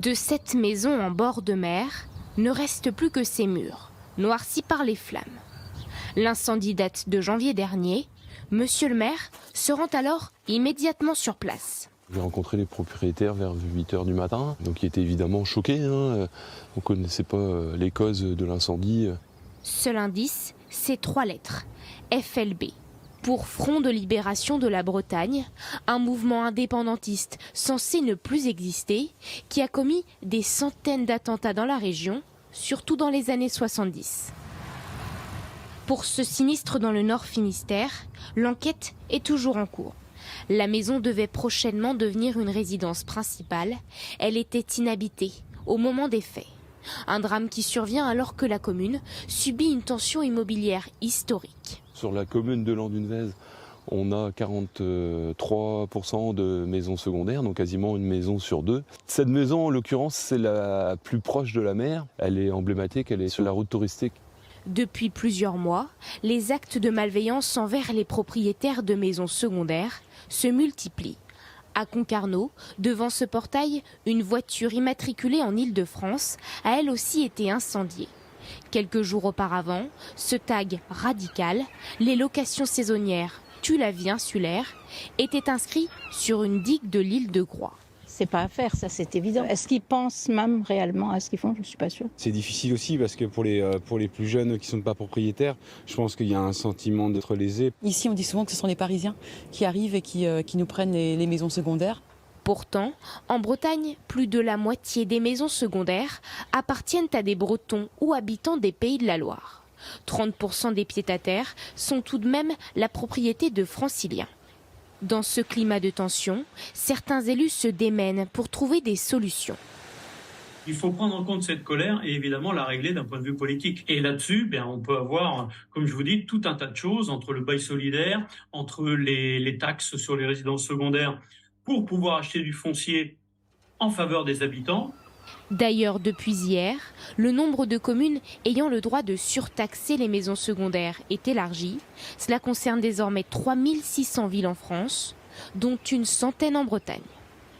De cette maison en bord de mer, ne reste plus que ses murs, noircis par les flammes. L'incendie date de janvier dernier. Monsieur le maire se rend alors immédiatement sur place. J'ai rencontré les propriétaires vers 8 h du matin, donc ils étaient évidemment choqués. On ne connaissait pas les causes de l'incendie. Seul indice, c'est 3 lettres, FLB. Pour Front de Libération de la Bretagne, un mouvement indépendantiste censé ne plus exister, qui a commis des centaines d'attentats dans la région, surtout dans les années 70. Pour ce sinistre dans le Nord Finistère, l'enquête est toujours en cours. La maison devait prochainement devenir une résidence principale. Elle était inhabitée au moment des faits. Un drame qui survient alors que la commune subit une tension immobilière historique. Sur la commune de Landunvez, on a 43% de maisons secondaires, donc quasiment une maison sur 2. Cette maison, en l'occurrence, c'est la plus proche de la mer. Elle est emblématique, elle est sur la route touristique. Depuis plusieurs mois, les actes de malveillance envers les propriétaires de maisons secondaires se multiplient. À Concarneau, devant ce portail, une voiture immatriculée en Île-de-France a elle aussi été incendiée. Quelques jours auparavant, ce tag radical, les locations saisonnières tuent la vie insulaire, était inscrit sur une digue de l'île de Groix. C'est pas à faire, ça c'est évident. Est-ce qu'ils pensent même réellement à ce qu'ils font? Je ne suis pas sûre. C'est difficile aussi parce que pour les plus jeunes qui ne sont pas propriétaires, je pense qu'il y a un sentiment d'être lésé. Ici, on dit souvent que ce sont les Parisiens qui arrivent et qui nous prennent les maisons secondaires. Pourtant, en Bretagne, plus de la moitié des maisons secondaires appartiennent à des Bretons ou habitants des Pays de la Loire. 30% des piédataires sont tout de même la propriété de Franciliens. Dans ce climat de tension, certains élus se démènent pour trouver des solutions. Il faut prendre en compte cette colère et évidemment la régler d'un point de vue politique. Et là-dessus, on peut avoir, comme je vous dis, tout un tas de choses entre le bail solidaire, entre les taxes sur les résidences secondaires pour pouvoir acheter du foncier en faveur des habitants. D'ailleurs, depuis hier, le nombre de communes ayant le droit de surtaxer les maisons secondaires est élargi. Cela concerne désormais 3600 villes en France, dont une centaine en Bretagne.